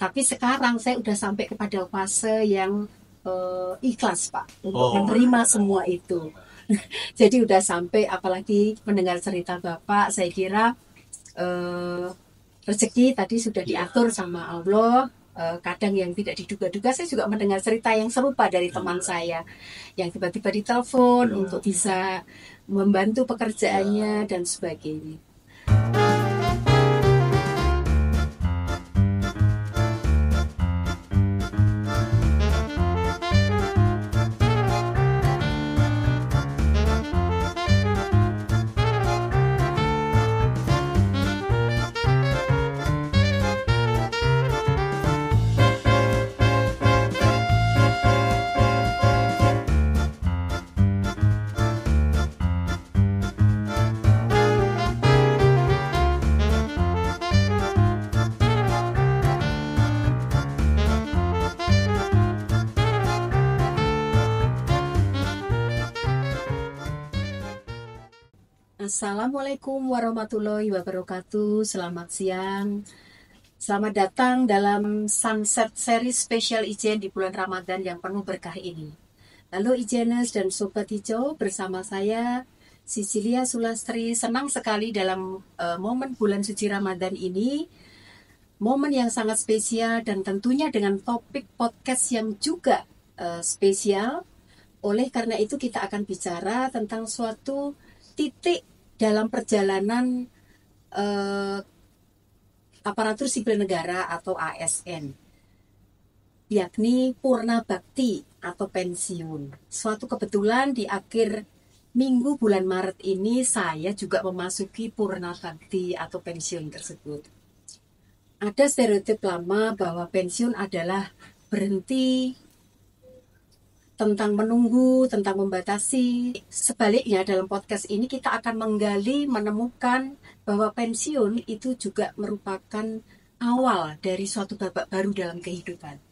Tapi sekarang saya udah sampai kepada fase yang ikhlas Pak untuk menerima semua itu. Jadi udah sampai, apalagi mendengar cerita Bapak, saya kira rezeki tadi sudah diatur sama Allah. Kadang yang tidak diduga-duga, saya juga mendengar cerita yang serupa dari teman saya yang tiba-tiba ditelepon untuk bisa membantu pekerjaannya dan sebagainya. Assalamualaikum warahmatullahi wabarakatuh. Selamat siang. Selamat datang dalam Sunset Series Special Ijen di bulan Ramadan yang penuh berkah ini. Lalu Ijeners dan Sobat Hijau, bersama saya Cecilia Sulastri, senang sekali dalam momen bulan suci Ramadan ini. Momen yang sangat spesial dan tentunya dengan topik podcast yang juga spesial. Oleh karena itu kita akan bicara tentang suatu titik dalam perjalanan aparatur sipil negara atau ASN, yakni purna bakti atau pensiun. Suatu kebetulan di akhir minggu bulan Maret ini saya juga memasuki purna bakti atau pensiun tersebut. Ada stereotip lama bahwa pensiun adalah berhenti, tentang menunggu, tentang membatasi. Sebaliknya dalam podcast ini kita akan menggali, menemukan bahwa pensiun itu juga merupakan awal dari suatu babak baru dalam kehidupan.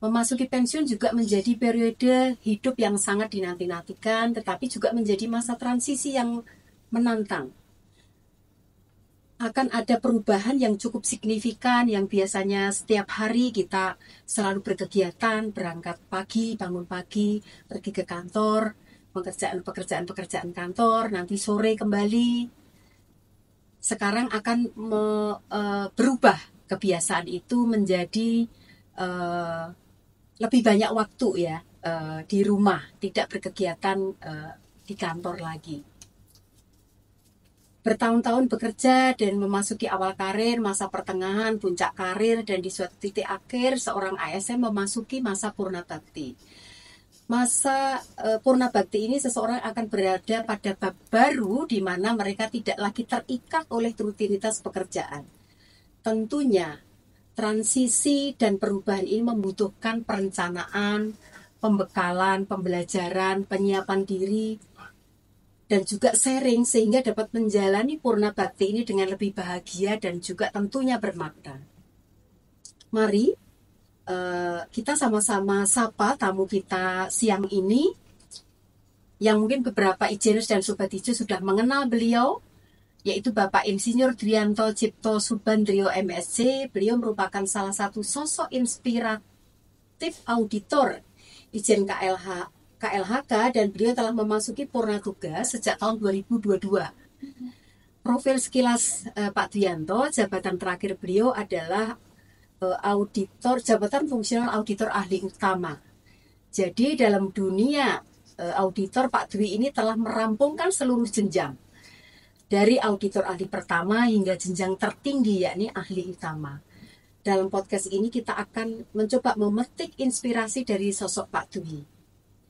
Memasuki pensiun juga menjadi periode hidup yang sangat dinanti-nantikan, tetapi juga menjadi masa transisi yang menantang. Akan ada perubahan yang cukup signifikan, yang biasanya setiap hari kita selalu berkegiatan, berangkat pagi, bangun pagi, pergi ke kantor, pekerjaan kantor, nanti sore kembali. Sekarang akan berubah kebiasaan itu menjadi lebih banyak waktu ya di rumah, tidak berkegiatan di kantor lagi. Bertahun-tahun bekerja dan memasuki awal karir, masa pertengahan, puncak karir, dan di suatu titik akhir seorang ASN memasuki masa purna bakti. Masa purna bakti ini seseorang akan berada pada bab baru di mana mereka tidak lagi terikat oleh rutinitas pekerjaan. Tentunya transisi dan perubahan ini membutuhkan perencanaan, pembekalan, pembelajaran, penyiapan diri, dan juga sharing sehingga dapat menjalani purna bakti ini dengan lebih bahagia dan juga tentunya bermakna. Mari kita sama-sama sapa tamu kita siang ini, yang mungkin beberapa Ijeners dan Sobat Hijau sudah mengenal beliau, yaitu Bapak Insinyur Drianto Cipto Subandrio MSc. Beliau merupakan salah satu sosok inspiratif auditor Ijen KLHK dan beliau telah memasuki purna tugas sejak tahun 2022. Profil sekilas Pak Drianto, jabatan terakhir beliau adalah auditor, jabatan fungsional auditor ahli utama. Jadi dalam dunia auditor, Pak Dwi ini telah merampungkan seluruh jenjang dari auditor ahli pertama hingga jenjang tertinggi yakni ahli utama. Dalam podcast ini kita akan mencoba memetik inspirasi dari sosok Pak Dwi.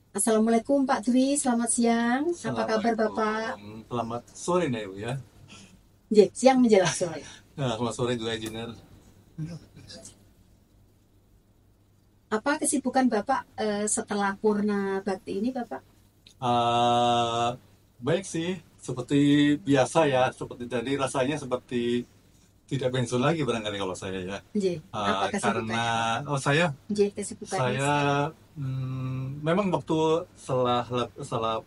Assalamualaikum Pak Dwi, selamat siang. Apa kabar Bapak? Selamat sore nih Bu ya. Siang menjelang sore. Nah, selamat sore juga Engineer. Apa kesibukan Bapak setelah purna bakti ini Bapak? Baik sih, seperti biasa ya, seperti tadi rasanya seperti tidak pensiun lagi barangkali kalau saya ya. Apa Karena saya memang waktu setelah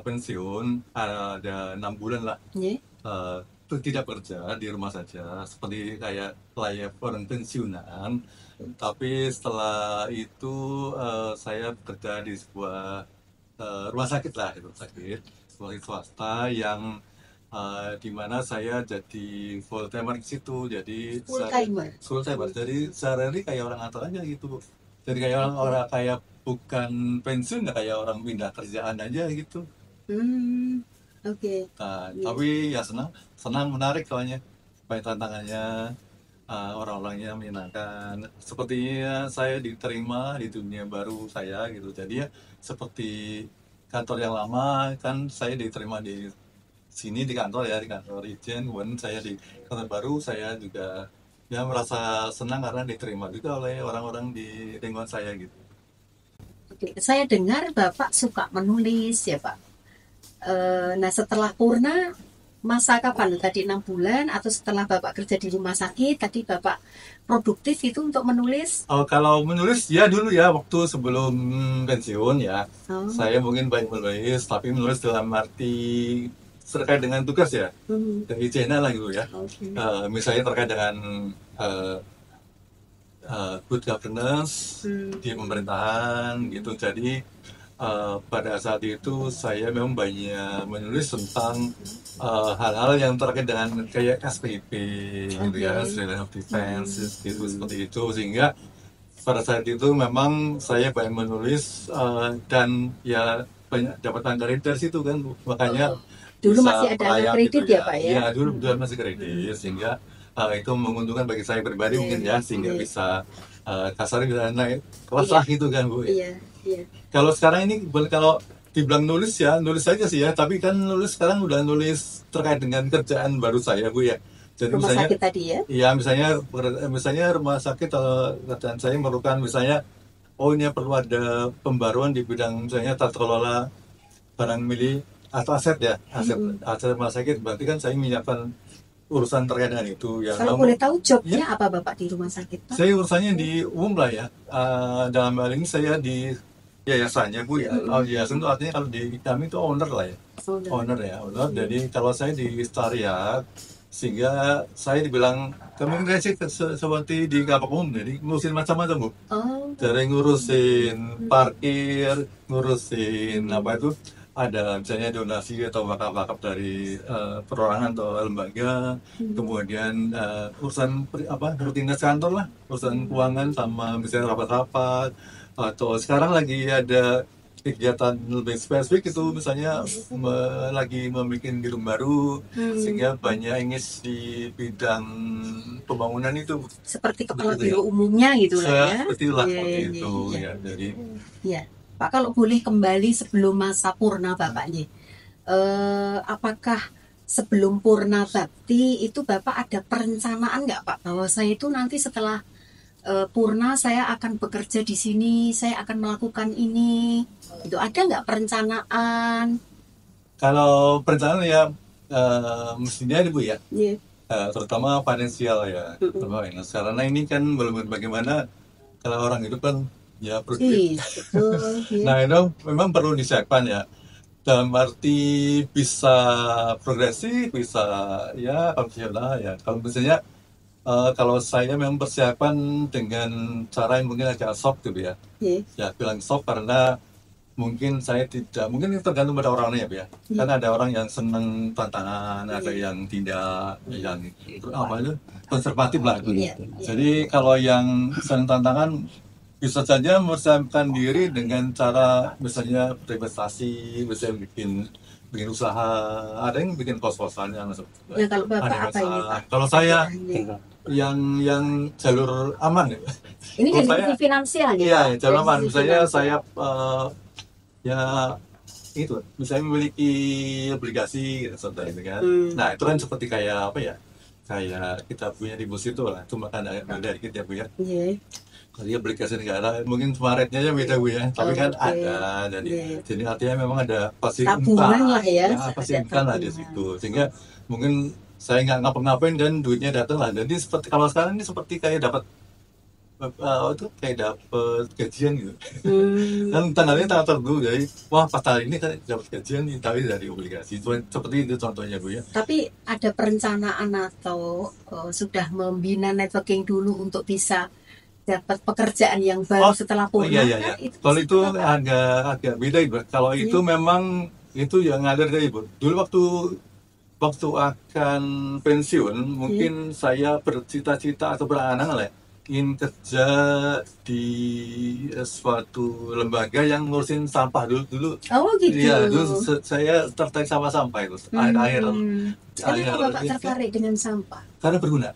pensiun ada 6 bulan lah. tidak bekerja di rumah saja, seperti kayak layak orang pensiunan. Tapi setelah itu saya bekerja di sebuah rumah sakit lah, rumah sakit swasta yang di mana saya jadi full timer di situ. Jadi Full timer. full timer. Jadi sehari-hari kayak orang kantor aja gitu. Jadi kayak orang kayak bukan pensiun, kayak orang pindah kerjaan aja gitu. Oke. Nah, tapi ya senang menarik soalnya banyak tantangannya, orang-orangnya menyenangkan. Sepertinya saya diterima di dunia baru saya gitu. Jadi ya seperti kantor yang lama kan saya diterima di sini di kantor ya, di kantor Ijen. Kemudian saya di kantor baru saya juga ya merasa senang karena diterima juga oleh orang-orang di lingkungan saya gitu. Oke. Saya dengar Bapak suka menulis ya Pak. Nah setelah purna masa kapan tadi 6 bulan atau setelah Bapak kerja di rumah sakit tadi Bapak produktif itu untuk menulis? Kalau menulis ya dulu ya waktu sebelum pensiun ya, Oh. saya mungkin banyak menulis, tapi menulis dalam arti terkait dengan tugas ya, dari channel lah gitu ya. Oke. Misalnya terkait dengan good governance di pemerintahan gitu. Jadi pada saat itu saya memang banyak menulis tentang hal-hal yang terkait dengan kayak SPP gitu ya, Australian of Defense gitu, seperti itu. Sehingga pada saat itu memang saya banyak menulis dan ya banyak dapat kredit dari situ kan, makanya Dulu bisa masih ada layak kredit gitu ya Pak ya? Iya, dulu masih kredit, sehingga itu menguntungkan bagi saya pribadi mungkin ya, sehingga bisa kasarnya bisa naik kelas lah gitu kan Bu. Iya. Kalau sekarang ini kalau dibilang nulis ya nulis saja sih ya, tapi kan nulis sekarang udah nulis terkait dengan kerjaan baru saya Bu ya. Jadi Rumah misalnya sakit tadi ya? iya, misalnya rumah sakit kalau kerjaan saya memerlukan misalnya ini perlu ada pembaruan di bidang misalnya tata kelola barang milik atau aset ya, aset rumah sakit, berarti kan saya menyiapkan urusan terkait dengan itu ya. Kalau boleh tahu jobnya apa Bapak di rumah sakit Pak? Saya urusannya di umum lah ya. Dalam hal ini saya di yayasannya Bu ya. Yayasan itu artinya kalau di kami itu owner lah ya. Owner ya, owner. Jadi kalau saya di Stariat, sehingga saya dibilang kami sih seperti di kapal umum, jadi ngurusin macam-macam Bu. Dari ngurusin parkir, ngurusin apa itu, ada misalnya donasi atau wakaf-wakaf dari perorangan atau lembaga, kemudian urusan rutinitas kantor lah, urusan keuangan sama misalnya rapat-rapat, atau sekarang lagi ada kegiatan lebih spesifik itu misalnya lagi membuat gedung baru, sehingga banyak engage di bidang pembangunan itu. Seperti kepala biro umumnya gitu lah ya. Seperti lah itu ya. Jadi ya Pak, kalau boleh kembali sebelum masa purna Bapak nih, apakah sebelum purna bakti itu Bapak ada perencanaan nggak Pak bahwa saya itu nanti setelah purna saya akan bekerja di sini, saya akan melakukan ini, itu ada nggak perencanaan? Kalau perencanaan ya mestinya ada Bu ya, terutama finansial ya, karena ini kan belum bagaimana kalau orang itu kan ya produktif. Nah itu memang perlu disiapkan ya, dalam arti bisa progresif, bisa ya konvensional ya. Kalau misalnya kalau saya memang persiapan dengan cara yang mungkin agak soft gitu ya, ya bilang soft karena mungkin saya tidak, mungkin tergantung pada orangnya ya, kan ada orang yang senang tantangan, ada yang tidak, yang apa itu konservatif lah gitu. Jadi kalau yang senang tantangan bisa saja mempersiapkan diri dengan cara misalnya berinvestasi, misalnya bikin usaha, ada yang bikin kos-kosan yang kalau Bapak apa ini Pak? Kalau saya yang jalur aman ya. Ini dari finansial ya? Iya, jalur aman. Misalnya saya ya itu, misalnya memiliki obligasi gitu, gitu kan. Nah itu kan seperti kayak apa ya? Kayak kita punya di bus itu lah, cuma kan ada dikit ya Bu ya. Jadi obligasi negara mungkin semaretnya aja beda Bu ya, tapi kan ada, jadi artinya memang ada pasti tabungan lah ya, pasti lah di situ, sehingga mungkin saya nggak ngapa-ngapain dan duitnya datang lah. Jadi seperti kalau sekarang ini seperti kayak dapat itu kayak dapet gajian gitu. Dan tanggalnya tanggal tertentu, jadi wah pas tanggal ini kan dapat gajian nih, tapi dari obligasi. Seperti itu contohnya Bu ya. Tapi ada perencanaan atau sudah membina networking dulu untuk bisa dapat pekerjaan yang baru setelah purna? Iya. Kalau itu agak beda Ibu. Kalau itu memang itu yang ngalir dari Ibu. Dulu waktu akan pensiun, mungkin saya bercita-cita atau berangan lah ingin kerja di suatu lembaga yang ngurusin sampah dulu. Oh gitu. Iya, dulu saya tertarik sama sampah itu. Air. Kenapa Bapak tertarik dengan sampah? Karena berguna.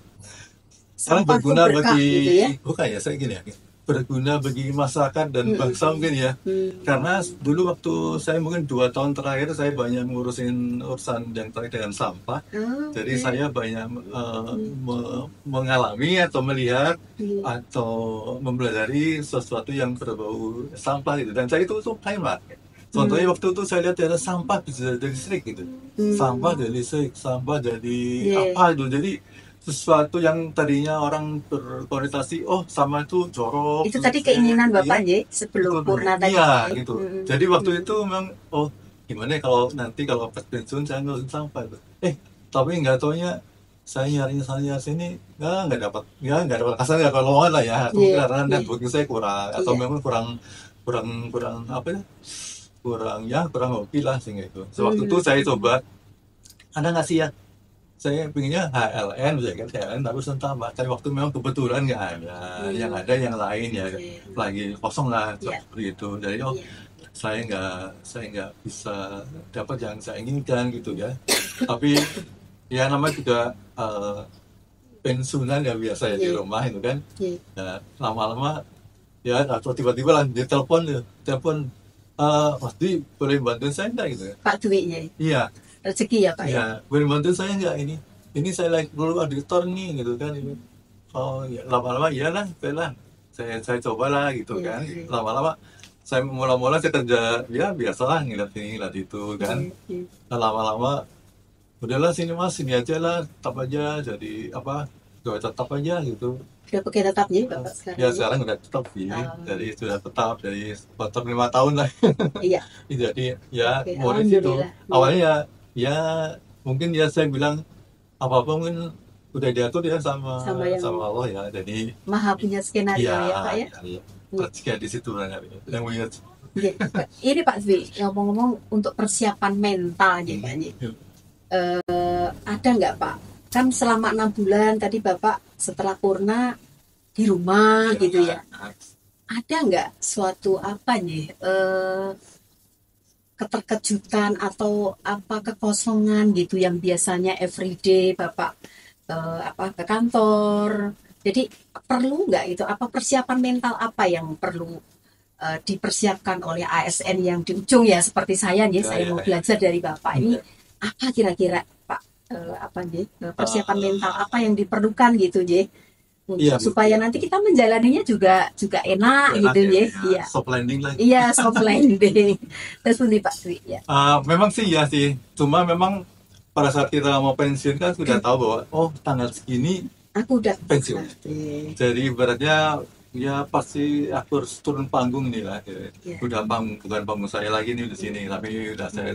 Karena Sampah berguna itu berkah bagi gitu ya? bukan ya, saya gini ya, berguna bagi masyarakat dan bangsa mungkin ya. Karena dulu waktu saya mungkin 2 tahun terakhir saya banyak ngurusin urusan yang terkait dengan sampah. Jadi saya banyak mengalami atau melihat atau mempelajari sesuatu yang berbau sampah gitu. Dan saya itu hemat. Contohnya waktu itu saya lihat ada sampah bisa dari listrik gitu. Sampah dari listrik, sampah dari apa gitu. Jadi sesuatu yang tadinya orang berkonotasi sama itu jorok. Itu tadi keinginan Bapak ya sebelum purna tadi. Iya gitu. Jadi waktu itu memang gimana kalau nanti kalau pas pensiun saya ngurusin sampah itu. Tapi nggak taunya saya nyarinya sana sini nggak dapat kasar nggak dapat lowongan lah ya. Karena networking saya kurang atau memang kurang apa ya? kurang hobi lah sehingga itu. Sewaktu itu saya coba ada nggak sih ya? Saya pinginnya HLN, bisa kan HLN tapi tambah. Tapi waktu memang kebetulan nggak ada, yang ada yang lain ya lagi kosong lah seperti itu. Jadi saya nggak bisa dapat yang saya inginkan gitu ya. Tapi ya namanya juga pensiunan ya biasa ya di rumah itu kan. Ya, lama-lama ya atau tiba-tiba lah dia telepon Mas Dwi boleh bantuin saya nggak gitu ya? Pak Dwi ya? Iya. Rezeki ya Pak ya? Boleh bantuin saya nggak ini saya lagi perlu auditor nih gitu kan. Ya lama-lama iyalah saya cobalah gitu kan. Lama-lama saya mula-mula saya kerja ya biasalah ngeliat ini ngeliat itu kan. Lama-lama udahlah sini aja lah, tetap aja jadi pegawai tetap aja gitu. Sudah pegawai tetap ya Bapak sekarang? Ya sekarang udah tetap sih, jadi sudah tetap dari 5 tahun lah. Iya. Jadi ya mau di situ. Awalnya ya mungkin ya saya bilang apa-apa mungkin udah diatur ya sama Allah ya. Jadi Maha punya skenario ya Pak ya. Iya. Di situ lah yang ingat. Ini Pak Dwi, ngomong-ngomong untuk persiapan mental ya Pak. Ada nggak Pak? Kan selama 6 bulan tadi Bapak setelah purna di rumah gitu ya. Ada nggak suatu keterkejutan atau kekosongan gitu yang biasanya everyday Bapak ke kantor? Jadi perlu nggak itu? Apa persiapan mental apa yang perlu dipersiapkan oleh ASN yang di ujung ya seperti saya nih, saya mau belajar dari Bapak ini apa kira-kira Pak persiapan mental apa yang diperlukan gitu supaya nanti kita menjalaninya juga enak gitu ya. Iya. Soft landing lah. Iya, soft landing. Terus pun Pak Dwi ya. Memang sih ya sih. Cuma memang pada saat kita mau pensiun kan sudah tahu bahwa tanggal segini aku udah pensiun. Jadi ibaratnya ya pasti aku harus turun panggung nih lah. Udah bukan panggung saya lagi nih di sini, tapi saya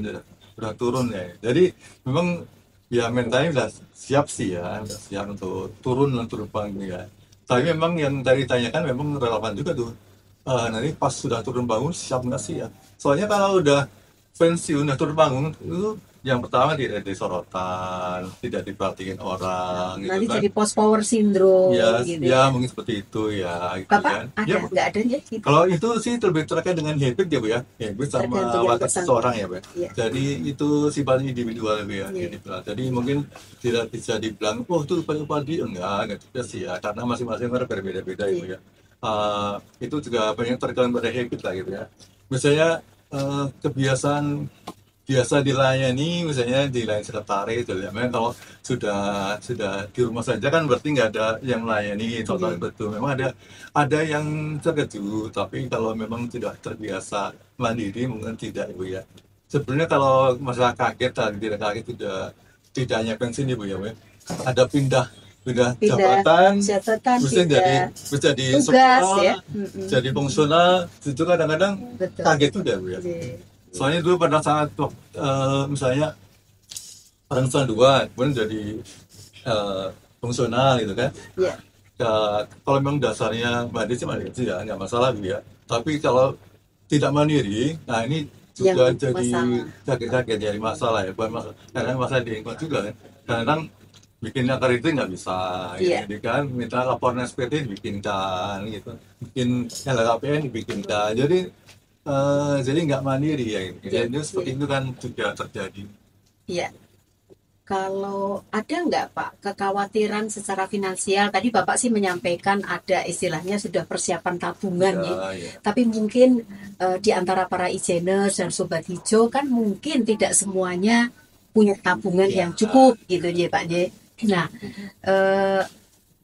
udah turun ya. Jadi memang ya mentalnya udah siap sih ya, udah siap untuk turun panggung ya. Tapi memang yang tadi ditanyakan memang relevan juga tuh. Nanti pas sudah turun panggung siap nggak sih ya? Soalnya kalau udah pensiun, udah turun panggung itu yang pertama tidak disorotan, tidak diperhatiin orang. Nanti gitu kan. jadi post power syndrome. Ya, gitu ya mungkin seperti itu ya. Gitu Bapak kan. ada nggak ada ya? Gitu. Kalau itu sih lebih terkait dengan habit ya Bu ya, habit sama watak seseorang ya Bu. Ya. Jadi itu sifatnya individual Bu ya. Jadi mungkin tidak bisa dibilang, itu padi enggak juga sih ya, karena masing-masing orang berbeda-beda ya Bu ya. Itu juga banyak tergantung pada habit lah gitu ya. Misalnya kebiasaan biasa dilayani, misalnya dilayani sekretaris, memang kalau sudah di rumah saja kan berarti nggak ada yang melayani, contohnya betul. Memang ada yang terkejut, tapi kalau memang tidak terbiasa mandiri mungkin tidak Ibu ya. Sebenarnya kalau masalah kaget tidak kaget tidak hanya pensiun Ibu ya, ada pindah pindah jabatan, pindah jadi tugas ya, jadi fungsional, itu kadang-kadang kaget juga Bu ya. Soalnya dulu pada saat misalnya orang dua, kemudian jadi fungsional gitu kan. Ya, kalau memang dasarnya mandiri ya nggak masalah gitu ya. Tapi kalau tidak mandiri, nah ini juga yang jadi masalah. kaget-kaget jadi masalah ya. Bukan masalah, karena masalah di lingkungan juga kan. Kadang bikin akar itu nggak bisa, Iya. gitu kan. Minta laporan SPT dibikinkan, gitu. Bikin LKPN dibikinkan. Jadi nggak mandiri ya. Jadi seperti itu kan juga terjadi. Iya. Kalau ada nggak Pak kekhawatiran secara finansial? Tadi Bapak sih menyampaikan ada istilahnya sudah persiapan tabungan ya. Tapi mungkin di antara para Ijeners dan Sobat Hijau kan mungkin tidak semuanya punya tabungan yang cukup gitu ya Pak ya. Nah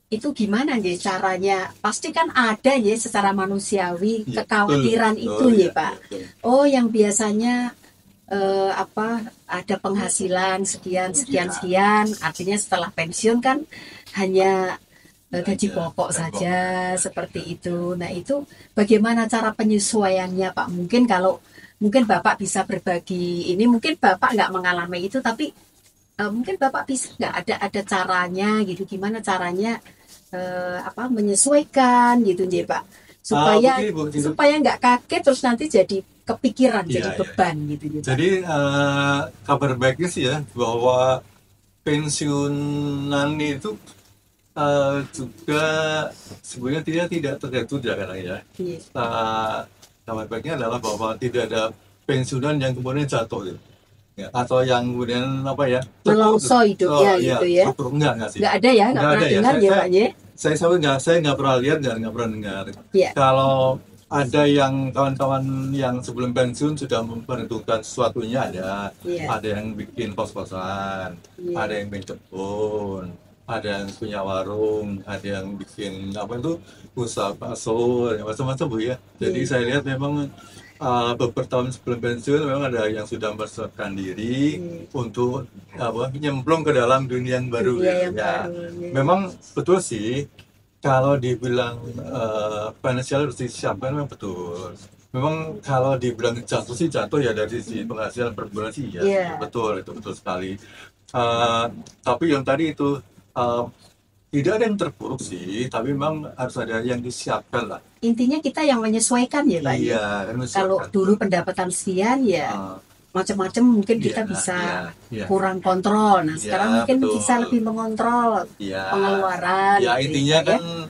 itu gimana ya caranya? Pasti kan ada ya secara manusiawi kekhawatiran itu ya Pak. Oh yang biasanya ada penghasilan sekian, artinya setelah pensiun kan hanya gaji pokok saja seperti itu. Nah itu bagaimana cara penyesuaiannya Pak? Mungkin Bapak bisa berbagi ini, mungkin Bapak nggak mengalami itu, tapi mungkin Bapak bisa nggak ada caranya gitu, gimana caranya menyesuaikan gitu ya Pak, supaya nggak kaget terus nanti jadi kepikiran, jadi beban gitu. Jadi kabar baiknya sih ya bahwa pensiunan itu juga sebenarnya tidak terjatuh ya karena ya. Kabar baiknya adalah bahwa tidak ada pensiunan yang kemudian jatuh gitu. Ya, atau yang kemudian melongso hidupnya gitu ya. Enggak sih. Enggak ada ya, enggak pernah dengar ya Pak ya. Saya nggak pernah lihat dan nggak pernah dengar. Kalau ada yang kawan-kawan yang sebelum pensiun sudah memperhitungkan sesuatunya ada yang bikin kos-kosan, ada yang bikin kebun, ada yang punya warung, ada yang bikin usaha bakso, macam-macam Bu ya. Jadi saya lihat memang beberapa tahun sebelum pensiun memang ada yang sudah mempersiapkan diri untuk nyemplung ke dalam dunia yang baru Memang betul sih. Kalau dibilang financial harus disiapkan memang betul. Memang kalau dibilang jatuh sih jatuh ya dari sisi penghasilan per bulan sih ya. Betul, itu betul sekali. Tapi yang tadi itu tidak ada yang terpuruk sih, tapi memang harus ada yang disiapkan lah. Intinya kita yang menyesuaikan ya Pak. Iya, kalau dulu pendapatan sekian ya macam-macam mungkin kita bisa kurang kontrol. Nah sekarang mungkin bisa lebih mengontrol pengeluaran. Ya intinya kan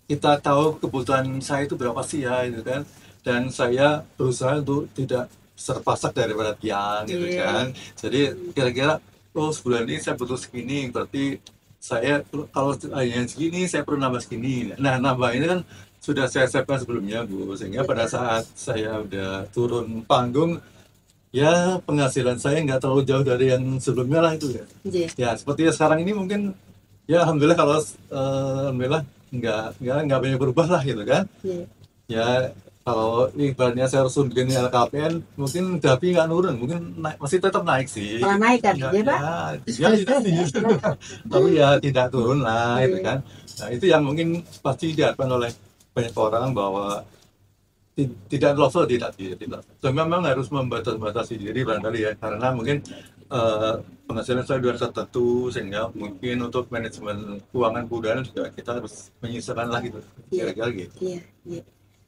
kita tahu kebutuhan saya itu berapa sih ya gitu kan. Dan saya berusaha untuk tidak terpasak daripada tiang gitu kan. Jadi kira-kira sebulan ini saya butuh segini, berarti saya kalau hanya segini saya perlu nambah segini. Nah nambah ini kan sudah saya siapkan sebelumnya Bu, sehingga pada saat saya udah turun panggung ya penghasilan saya nggak terlalu jauh dari yang sebelumnya lah itu ya. Ya seperti sekarang ini mungkin ya alhamdulillah kalau alhamdulillah nggak banyak berubah lah gitu kan. Ya kalau ibaratnya saya harus bikin LKPN mungkin tapi nggak nurun, mungkin masih tetap naik sih. Malah naik kan ya Pak? Tapi ya tidak turun lah itu kan. Nah itu yang mungkin pasti diharapkan oleh banyak orang bahwa tidak level tidak. So, memang harus membatasi diri barangkali ya, karena mungkin penghasilan saya sudah tertentu sehingga mungkin untuk manajemen keuangan bulanan juga kita harus menyisakan lah gitu, kira-kira gitu. Iya.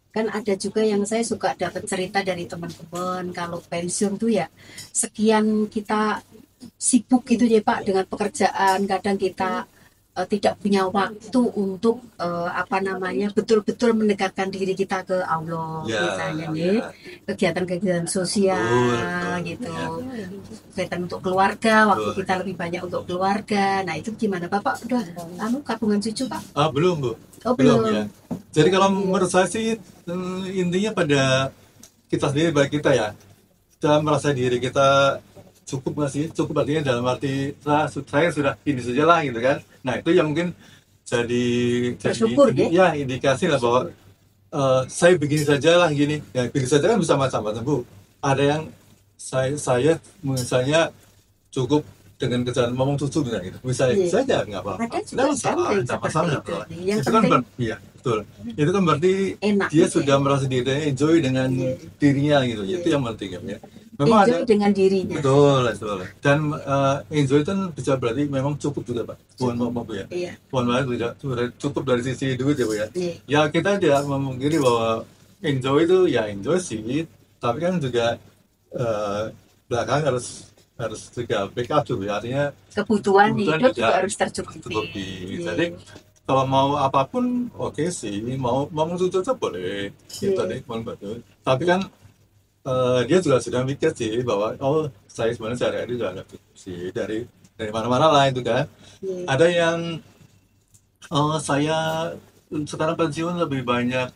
Kan ada juga yang saya suka dapat cerita dari teman-teman kalau pensiun tuh ya sekian kita sibuk gitu ya Pak dengan pekerjaan, kadang kita tidak punya waktu untuk betul-betul mendekatkan diri kita ke Allah misalnya kegiatan-kegiatan sosial gitu, kegiatan untuk keluarga, waktu kita lebih banyak untuk keluarga. Nah itu gimana Bapak udah tabungan cucu Pak? Belum Bu. Belum ya. Jadi kalau menurut saya sih intinya pada kita sendiri, bagi kita ya, kita merasa diri kita cukup nggak sih? Cukup artinya dalam arti saya sudah ini saja lah gitu kan. Nah itu yang mungkin jadi indikasi lah bahwa saya begini saja lah gini. Ya begini saja kan bisa macam-macam Bu. Ada yang saya misalnya cukup dengan kerjaan ngomong tutup gitu. Bisa saja nggak apa-apa. Ada juga nggak masalah. Yang itu kan iya betul. Itu kan berarti enak, dia sudah merasa dirinya enjoy dengan dirinya gitu. Itu yang penting ya. Memang enjoy ada dengan dirinya. Betul. Dan enjoy itu bisa berarti memang cukup juga Pak. Bukan apa-apa ya. Bukan tidak cukup dari sisi duit ya Pak ya. Ya kita tidak memungkiri bahwa enjoy itu ya enjoy sih. Tapi kan juga belakang harus juga backup juga, artinya kebutuhan hidup juga harus tercukupi. Jadi kalau mau apapun oke sih, mau tutup boleh, gitu deh, betul. Tapi kan dia juga sudah mikir sih bahwa saya sebenarnya sehari-hari juga ada sih dari mana-mana lah itu kan. Ada yang saya sekarang pensiun lebih banyak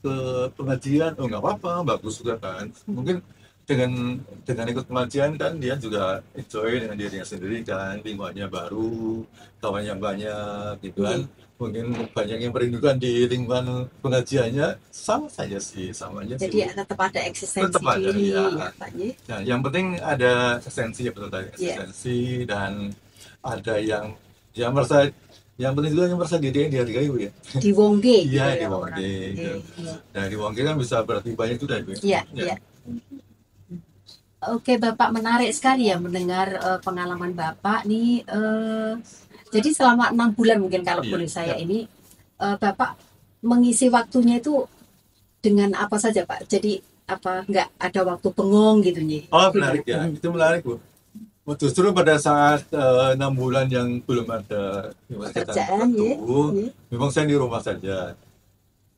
ke pengajian, nggak apa-apa, bagus juga kan. Mungkin dengan ikut pengajian kan dia juga enjoy dengan dirinya sendiri kan, lingkungannya baru, kawannya banyak gitu kan. Mungkin banyak yang merindukan di lingkungan pengajiannya, sama aja sih. Jadi tetap ada eksistensi diri ya Pak. Nah, yang penting ada esensi ya, betul tadi, eksistensi dan ada yang merasa, yang penting juga yang merasa diri yang dihargai ya. Di Wongge. Iya, di Wongge. Nah, di Wongge kan bisa berarti banyak itu dari. Iya. Oke, Bapak, menarik sekali ya mendengar pengalaman Bapak nih. Jadi selama 6 bulan mungkin kalau boleh saya ini, Bapak mengisi waktunya itu dengan apa saja Pak? Jadi apa nggak ada waktu bengong gitu nih? Menarik ya, itu menarik Bu. Justru pada saat 6 bulan yang belum ada pekerjaan memang saya di rumah saja.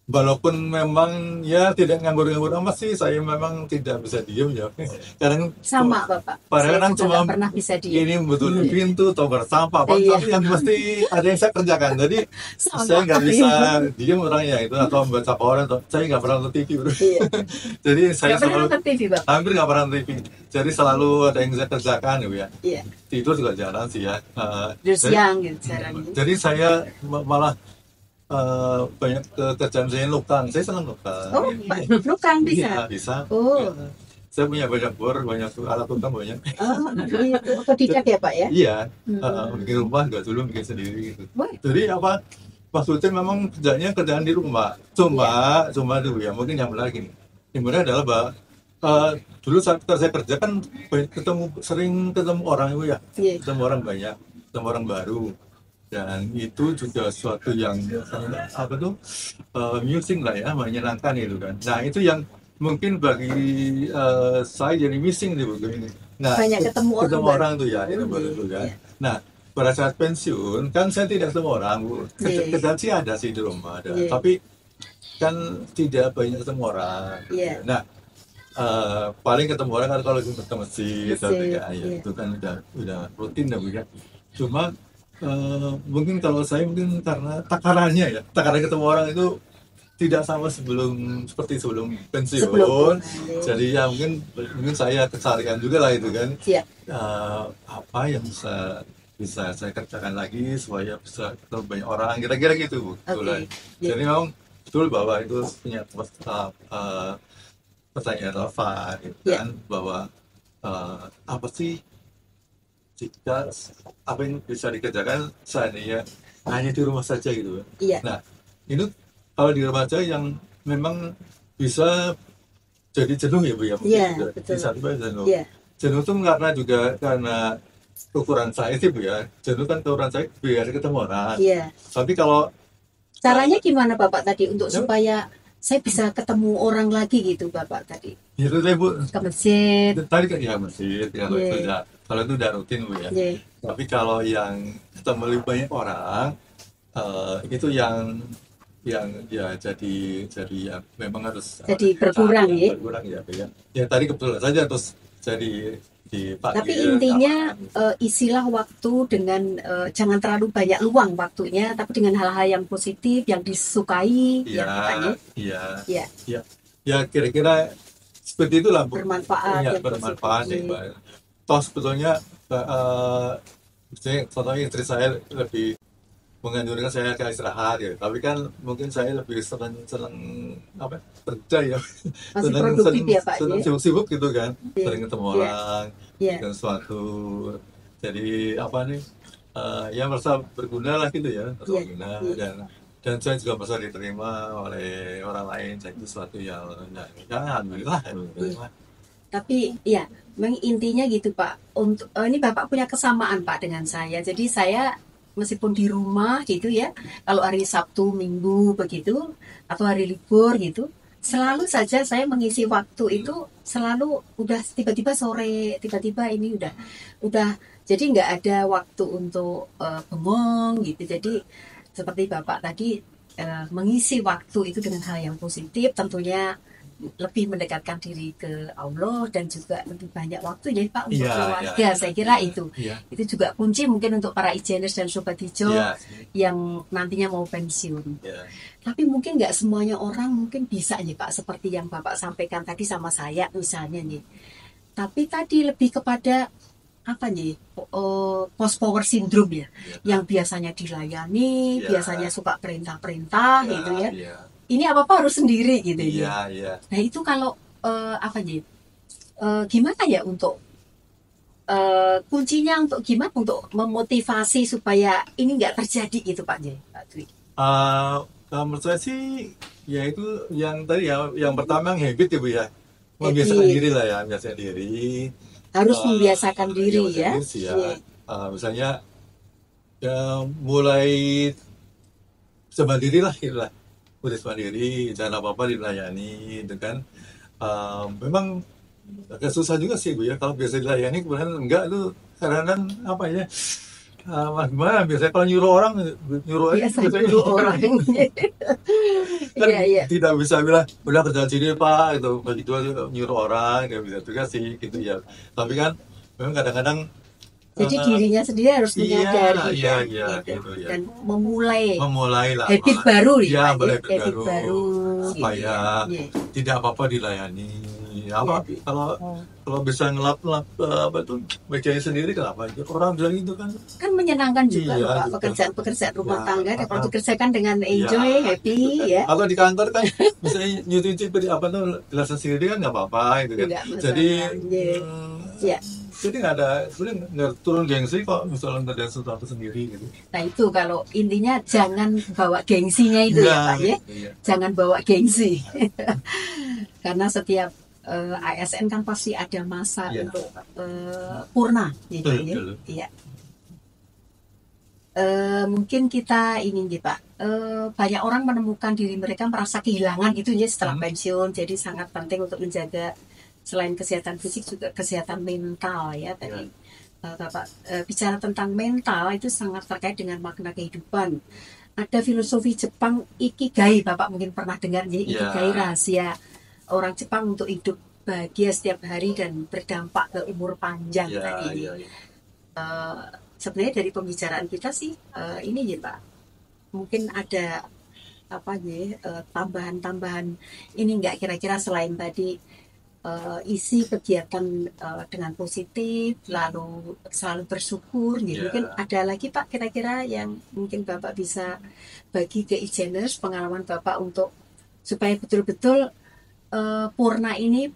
Walaupun memang ya tidak nganggur-nganggur amat sih, saya memang tidak bisa diem ya. Kadang sama Bapak. Kadang cuma pernah bisa diem. Ini betul pintu, tongkar sampah, tapi yang mesti ada yang saya kerjakan. Jadi saya nggak bisa diem orangnya itu, atau membaca koran. Saya nggak pernah nonton TV. Jadi saya selalu hampir nggak pernah nonton TV. Jadi selalu ada yang saya kerjakan ya. Tidur juga jarang sih ya. Siang gitu jarang. Jadi saya malah banyak kerjaan saya lukang. Saya senang lukang. Lukang bisa? Bisa. Saya punya banyak bor, banyak alat lukang banyak. Otodidak ya Pak ya? Iya. Bikin rumah nggak dulu, bikin sendiri gitu. Jadi apa? Maksudnya memang kerjaan di rumah. Cuma dulu ya, mungkin yang menarik ini. Yang menarik adalah bahwa dulu saat saya kerja kan sering ketemu orang itu ya. Ketemu orang banyak, ketemu orang baru. Dan itu juga suatu yang amusing lah ya, menyenangkan itu kan. Nah itu yang mungkin bagi saya jadi missing nih begini. Nah, banyak ketemu orang tuh ya, itu kan. Nah pada saat pensiun kan saya tidak ketemu orang, kerjaan sih ada sih di rumah ada, tapi kan tidak banyak ketemu orang. Nah paling ketemu orang kan kalau ke masjid atau ya itu kan udah rutin dah bukan. Cuma mungkin kalau saya mungkin karena takarannya ketemu orang itu tidak sama seperti sebelum pensiun. Jadi ya mungkin saya kesarian juga lah itu kan. Apa yang bisa saya kerjakan lagi supaya bisa ketemu banyak orang, kira-kira gitu Bu. Jadi memang betul bahwa itu punya pertanyaan relevan gitu kan, bahwa apa sih jika apa yang bisa dikerjakan seandainya hanya di rumah saja gitu. Nah itu kalau di rumah saja yang memang bisa jadi jenuh ya Bu ya. Bisa jenuh. Jenuh itu karena ukuran saya sih Bu ya. Jenuh kan ukuran saya biar ketemu orang. Tapi kalau caranya gimana Bapak tadi untuk supaya saya bisa ketemu orang lagi gitu Bapak tadi? Itu deh Bu. Ke masjid. Tadi kan ya masjid kalau itu udah rutin Bu ya. Tapi kalau yang ketemu lebih banyak orang itu yang ya jadi ya memang harus jadi berkurang ya. Ya tadi kebetulan saja terus jadi dipanggil. Tapi intinya isilah waktu dengan jangan terlalu banyak luang waktunya, tapi dengan hal-hal yang positif yang disukai. Ya kira-kira seperti itulah Bu. Bermanfaat ya. Toh sebetulnya contohnya istri saya lebih menganjurkan saya ke istirahat ya, tapi kan mungkin saya lebih senang kerja ya, produktif ya Pak, sibuk gitu kan, sering ketemu orang dan suatu jadi apa nih, ya merasa berguna lah gitu ya, berguna, dan saya juga merasa diterima oleh orang lain. Jadi sesuatu yang alhamdulillah. Tapi ya intinya gitu Pak, untuk ini Bapak punya kesamaan Pak dengan saya. Jadi saya meskipun di rumah gitu ya, kalau hari Sabtu Minggu begitu atau hari libur gitu, selalu saja saya mengisi waktu itu selalu udah tiba-tiba sore, tiba-tiba ini udah jadi nggak ada waktu untuk bengong gitu. Jadi seperti Bapak tadi mengisi waktu itu dengan hal yang positif, tentunya lebih mendekatkan diri ke Allah dan juga lebih banyak waktu ya Pak untuk keluarga. Saya kira itu juga kunci mungkin untuk para Ijeners dan Sobat Hijau yang nantinya mau pensiun. Tapi mungkin nggak semuanya orang mungkin bisa nih Pak seperti yang Bapak sampaikan tadi sama saya misalnya nih. Tapi tadi lebih kepada apa nih, post power syndrome ya, yang biasanya dilayani, biasanya suka perintah-perintah gitu ya. Ini apa-apa harus sendiri gitu ya. Nah itu kalau apa nih, gimana ya untuk kuncinya untuk gimana untuk memotivasi supaya ini nggak terjadi gitu Pak J. Pak Dwi. Menurut saya sih ya itu yang tadi ya, yang pertama yang habit ya Bu ya, membiasakan diri lah ya, membiasakan diri. Harus membiasakan diri ya. Misalnya ya mulai mandiri lah gitu lah. Udah mandiri, jangan apa-apa dilayani gitu kan. Memang agak susah juga sih Bu ya, kalau biasa dilayani kemudian enggak tuh kadang-kadang apa ya, gimana biasanya kalau nyuruh orang nyuruh orang kan tidak bisa bilang udah kerja sini Pak itu begitu nyuruh orang, nggak bisa juga sih gitu ya. Tapi kan memang kadang-kadang jadi dirinya sendiri harus menyadari dan memulai lah habit baru habit baru supaya tidak apa-apa dilayani. Kalau bisa ngelap apa tuh bacanya sendiri, kenapa orang bilang itu kan menyenangkan juga Pak, pekerjaan rumah tangga dan kalau dikerjakan dengan enjoy, happy ya. Kalau di kantor kan misalnya nyuci apa tuh jelasan sendiri kan nggak apa-apa gitu kan. Jadi nggak ada, sebenarnya nggak turun gengsi kok misalnya ngerjain sesuatu sendiri gitu. Nah itu kalau intinya jangan bawa gengsinya itu ya Pak ya. Jangan bawa gengsi. Karena setiap ASN kan pasti ada masa untuk purna gitu ya. Mungkin kita ini nih Pak, banyak orang menemukan diri mereka merasa kehilangan gitu ya setelah pensiun. Jadi sangat penting untuk menjaga selain kesehatan fisik juga kesehatan mental ya tadi. Bapak bicara tentang mental itu sangat terkait dengan makna kehidupan. Ada filosofi Jepang Ikigai, Bapak mungkin pernah dengar ya, Ikigai rahasia orang Jepang untuk hidup bahagia setiap hari dan berdampak ke umur panjang tadi. Sebenarnya dari pembicaraan kita sih ini ya Pak, mungkin ada apa ya tambahan-tambahan ini nggak kira-kira selain tadi isi kegiatan dengan positif, lalu selalu bersyukur gitu. Mungkin ada lagi Pak kira-kira yang mungkin Bapak bisa bagi ke Ijeners pengalaman Bapak untuk supaya betul-betul purna ini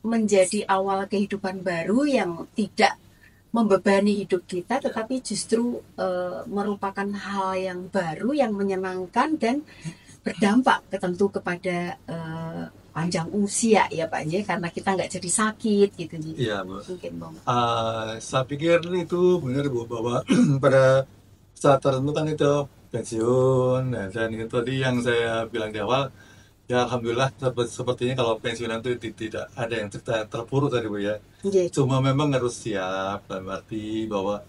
menjadi awal kehidupan baru yang tidak membebani hidup kita, tetapi justru merupakan hal yang baru yang menyenangkan dan berdampak tentu kepada panjang usia ya Pak ya, karena kita nggak jadi sakit gitu. Iya Bu. Mungkin saya pikir itu benar Bu, bahwa pada saat tertentu kan itu pensiun dan itu tadi yang saya bilang di awal ya, alhamdulillah sepertinya kalau pensiunan itu tidak ada yang terpuruk tadi Bu ya. Cuma memang harus siap, dalam arti bahwa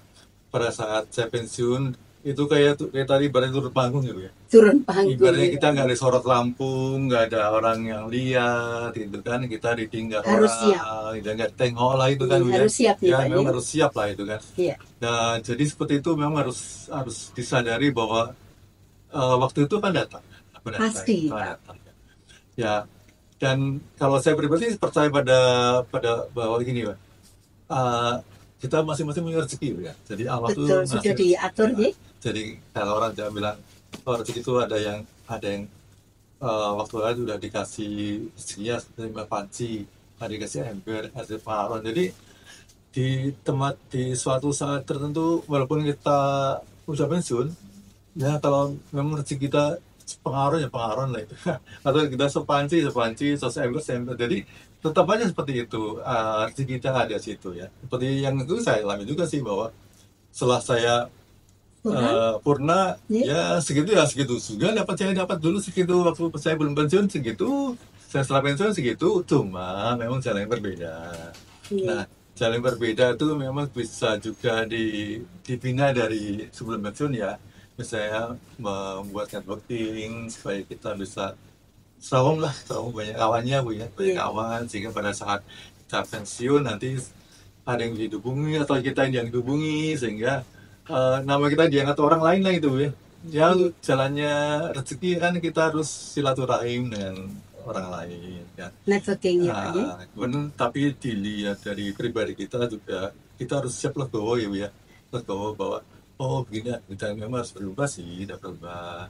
pada saat saya pensiun itu kayak tadi ibaratnya turun panggung gitu ya. Turun panggung. Ibaratnya kita nggak ada sorot lampu, nggak ada orang yang lihat, gitu kan. Kita ditinggal harus orang, dan nggak tengok lah itu kan. Harus siap ya. Memang harus siap lah itu kan. Iya. Nah, jadi seperti itu memang harus disadari bahwa waktu itu kan datang. Pasti. Datang. Ya, dan kalau saya pribadi percaya pada bahwa gini Pak. Kita masing-masing punya rezeki ya. Jadi Allah itu sudah diatur ya. Jadi kalau orang jangan bilang rezeki itu ada yang waktu lalu sudah dikasih rezekinya 5 panci, ada dikasih ember, ada paron. Jadi di tempat di suatu saat tertentu walaupun kita udah pensiun ya kalau memang rezeki kita pengaruh lah itu atau kita sepanci semper jadi tetap aja seperti itu rezeki kita ada situ ya seperti yang itu saya alami juga sih bahwa setelah saya purna ya segitu juga saya dapat dulu segitu waktu saya belum pensiun segitu saya setelah pensiun segitu cuma memang jalan yang berbeda. Nah jalan yang berbeda itu memang bisa juga dibina dari sebelum pensiun ya misalnya membuat networking supaya kita bisa selalu banyak kawannya bu ya banyak kawan sehingga pada saat kita pensiun nanti ada yang dihubungi atau kita yang dihubungi sehingga nama kita diangkat orang lain lah itu ya. Ya jalannya rezeki kan kita harus silaturahim dengan orang lain ya. Networking ya. Tapi dilihat dari pribadi kita juga kita harus siap legowo ya Bu ya. Legowo bahwa oh begini kita memang harus berubah sih, tidak berubah.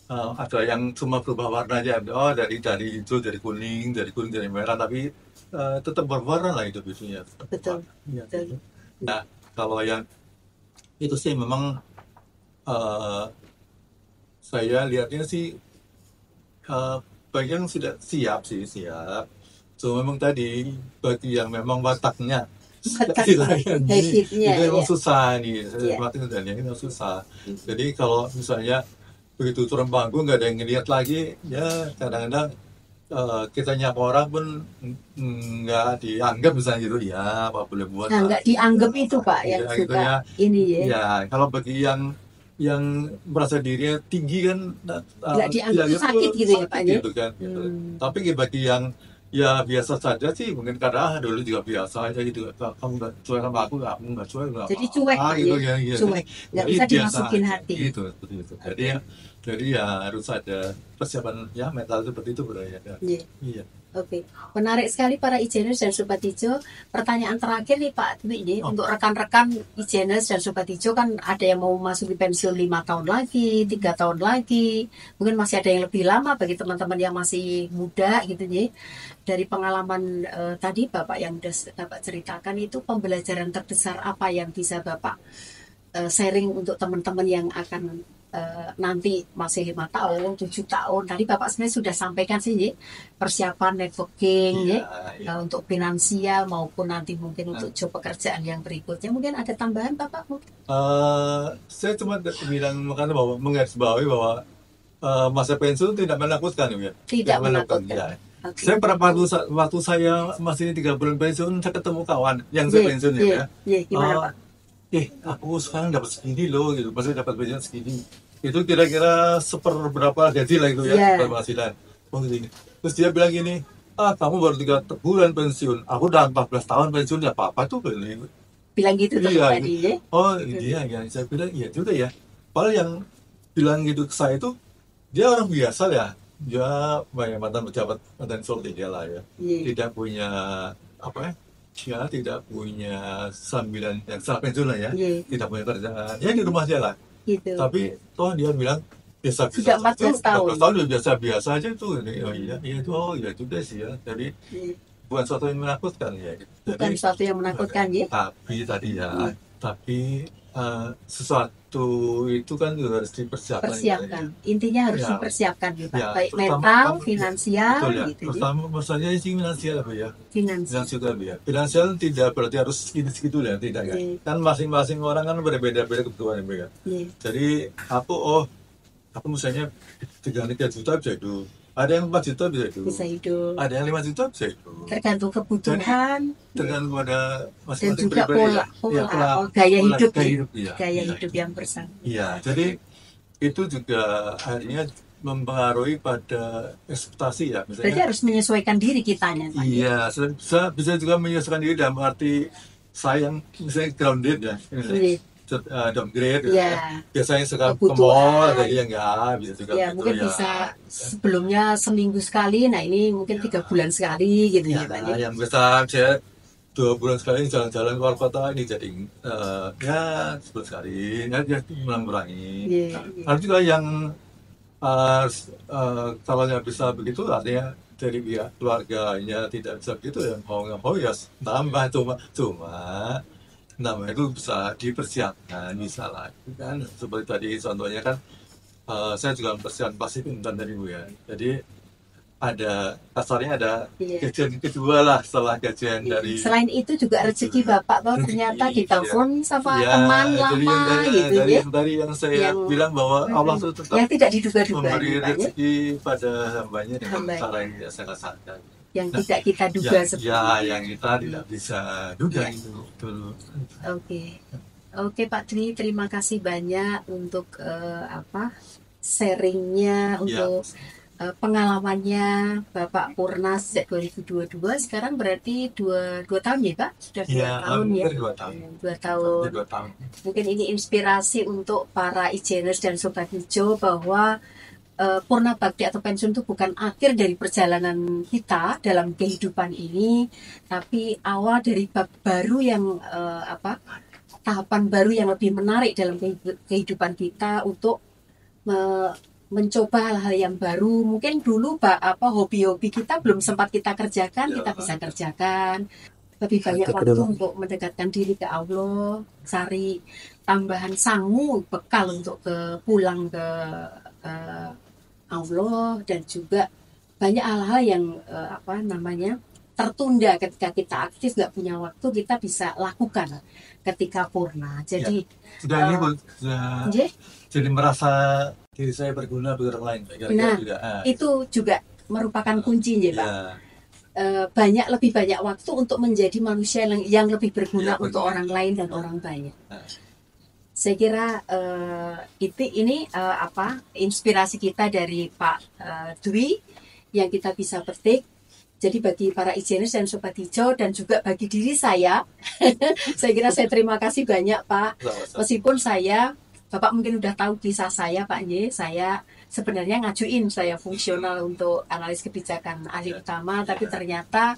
Ada yang cuma berubah warna aja. Oh dari hijau jadi kuning jadi merah tapi tetap berwarna lah itu biasanya. Betul. Ya, betul. Nah kalau yang itu sih memang saya lihatnya sih bagi yang sudah siap. So memang tadi bagi yang memang wataknya itu memang susah nih. Ini memang susah. Jadi kalau misalnya begitu turun panggung nggak ada yang ngeliat lagi, ya kadang-kadang kita nyapa orang pun nggak dianggap misalnya gitu ya apa boleh buat nggak dianggap itu Pak yang suka gitu ya. Ini ya kalau bagi yang merasa dirinya tinggi kan nggak dianggap sakit gitu ya Pak gitu kan gitu. Tapi bagi yang ya biasa saja sih mungkin karena dulu juga biasa aja gitu kamu nggak cuek sama aku nggak cuek jadi cuek gitu ya cuek nggak bisa dimasukin hati gitu seperti itu jadi ya harus ada persiapan ya mental seperti itu bro ya. Iya. Oke, menarik sekali para Ijeners dan Sobat Hijau. Pertanyaan terakhir nih Pak Dwi ini untuk rekan-rekan Ijeners dan Sobat Hijau kan ada yang mau masuk di pensiun 5 tahun lagi, 3 tahun lagi, mungkin masih ada yang lebih lama bagi teman-teman yang masih muda gitu ya. Dari pengalaman tadi Bapak yang sudah Bapak ceritakan itu pembelajaran terbesar apa yang bisa Bapak sharing untuk teman-teman yang akan nanti masih 5 tahun, 7 tahun. Tadi Bapak sebenarnya sudah sampaikan sih, persiapan networking, untuk finansial maupun nanti mungkin untuk job pekerjaan yang berikutnya. Mungkin ada tambahan Bapak? Saya cuma bilang makanya bahwa menggarisbawahi bahwa masa pensiun tidak menakutkan ya. Tidak menakutkan. Ya. Okay. Saya pada waktu saya masih 3 bulan pensiun, saya ketemu kawan yang saya pensiun ya. Gimana Pak? Aku sekarang dapat segini loh gitu, maksudnya dapat pensiun segini. Itu kira-kira seberapa gaji lah itu ya, penghasilan. Oh gini. Terus dia bilang gini, kamu baru 3 bulan pensiun, aku udah 14 tahun pensiun, ya apa-apa tuh. Bilang gitu tuh tadi ya? Oh iya, saya bilang iya juga ya. Padahal yang bilang gitu ke saya itu, dia orang biasa ya. Dia mantan pejabat mantan Sultan dia lah ya. Tidak punya apa ya? Ya tidak punya sambilan yang setelah pensiun lah ya, tidak punya kerjaan, ya di rumah aja lah. Gitu. Tapi toh dia bilang biasa-biasa. Sudah 14 tahun. 14 tahun biasa-biasa aja tuh. Iya juga sih ya. Jadi bukan sesuatu yang menakutkan ya. Bukan sesuatu yang menakutkan ya. Tapi tadi ya, tapi sesuatu itu kan juga harus dipersiapkan. Persiapkan. Intinya harus dipersiapkan ya, Pak. Baik mental, finansial gitu. Pertama maksudnya sih finansial apa ya? Finansial ya. Finansial tidak berarti harus segitu ya, tidak kan? Kan masing-masing orang kan berbeda-beda kebutuhan ya. Jadi aku misalnya 3 juta bisa hidup. Ada yang 4 juta bisa hidup. Ada yang 5 juta bisa hidup. Tergantung kebutuhan. Tergantung pada dan masing-masing juga gaya hidup yang bersama. Iya, jadi itu juga akhirnya mempengaruhi pada ekspektasi ya. Misalnya, berarti harus menyesuaikan diri kitanya. Iya, bisa juga menyesuaikan diri dalam arti sayang misalnya grounded ya. Downgrade biasanya suka ke mall kayak enggak bisa juga mungkin bisa sebelumnya seminggu sekali, nah ini mungkin 3 bulan sekali gitu ya Pak. Yang biasa saya 2 bulan sekali jalan-jalan keluar kota ini jadi sebulan sekali dia mengurangi. Ada juga yang kalau nggak bisa begitu artinya dari pihak keluarganya tidak bisa gitu ya, mau nggak mau ya tambah, cuma nama itu bisa dipersiapkan, bisa lah kan, seperti tadi contohnya kan, saya juga mempersiapkan pasti intan tadi Bu ya, jadi ada kasarnya ada Iya. gajian kedua lah setelah gajian Iya. dari Selain itu juga rezeki Bapak toh ternyata ditelepon sama ya, teman jadi lama gitu dari ya. yang tadi yang saya Yang bilang bahwa Allah itu tetap yang tidak diduga-duga memberi nih, Pak, ya. rezeki pada hambanya dengan Hambanya. cara yang tidak saya rasakan. Yang Nah, tidak kita duga ya, sebelumnya. yang kita tidak bisa duga Iya. itu. Betul. Oke. Oke Pak Dwi, terima kasih banyak untuk sharingnya, untuk pengalamannya Bapak Purna sejak 2022. Sekarang berarti dua tahun ya Pak? Sudah 2 tahun ya? Hampir 2 tahun. 2 tahun. 2 tahun. Mungkin ini inspirasi untuk para Ijeners dan Sobat Hijau bahwa Purna Bakti atau pensiun itu bukan akhir dari perjalanan kita dalam kehidupan ini, tapi awal dari bab baru yang tahapan baru yang lebih menarik dalam kehidupan kita untuk mencoba hal-hal yang baru. Mungkin dulu hobi-hobi kita belum sempat kita kerjakan, kita bisa kerjakan. Lebih banyak waktu untuk mendekatkan diri ke Allah, cari tambahan sangu bekal untuk pulang ke Allah, dan juga banyak hal-hal yang tertunda ketika kita aktif, nggak punya waktu, kita bisa lakukan ketika purna. Jadi sudah ini Bu, jadi merasa diri saya berguna bagi orang lain. Itu juga merupakan kunci ya Pak. Lebih banyak waktu untuk menjadi manusia yang lebih berguna untuk orang lain dan orang banyak. Saya kira ini inspirasi kita dari Pak Dwi yang kita bisa petik. Jadi bagi para Ijeners dan Sobat Hijau dan juga bagi diri saya, saya kira saya terima kasih banyak Pak. Meskipun Bapak mungkin udah tahu kisah saya Pak Nye, saya sebenarnya ngajuin saya fungsional untuk analis kebijakan ahli utama, tapi ternyata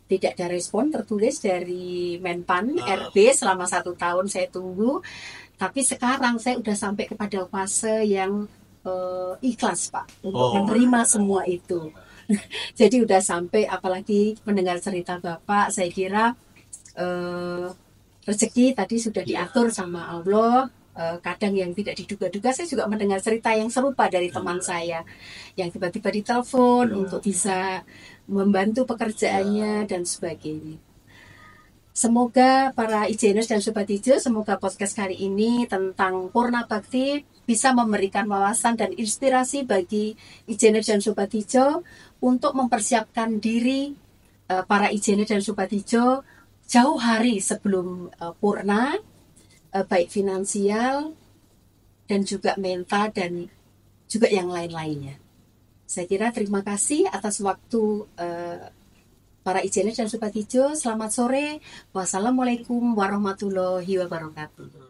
tidak ada respon tertulis dari Menpan RB selama 1 tahun saya tunggu. Tapi sekarang saya udah sampai kepada fase yang ikhlas Pak untuk menerima semua itu. Jadi udah sampai, apalagi mendengar cerita Bapak, saya kira rezeki tadi sudah diatur sama Allah. Kadang yang tidak diduga-duga, saya juga mendengar cerita yang serupa dari teman saya yang tiba-tiba ditelepon untuk bisa membantu pekerjaannya dan sebagainya. Semoga para Ijeners dan Sobat Hijau, semoga podcast kali ini tentang Purna Bakti bisa memberikan wawasan dan inspirasi bagi Ijeners dan Sobat Hijau untuk mempersiapkan diri para Ijeners dan Sobat Hijau jauh hari sebelum Purna, baik finansial dan juga mental dan juga yang lain-lainnya. Saya kira terima kasih atas waktu para Ijeners dan Sobat Hijau. Selamat sore. Wassalamualaikum warahmatullahi wabarakatuh.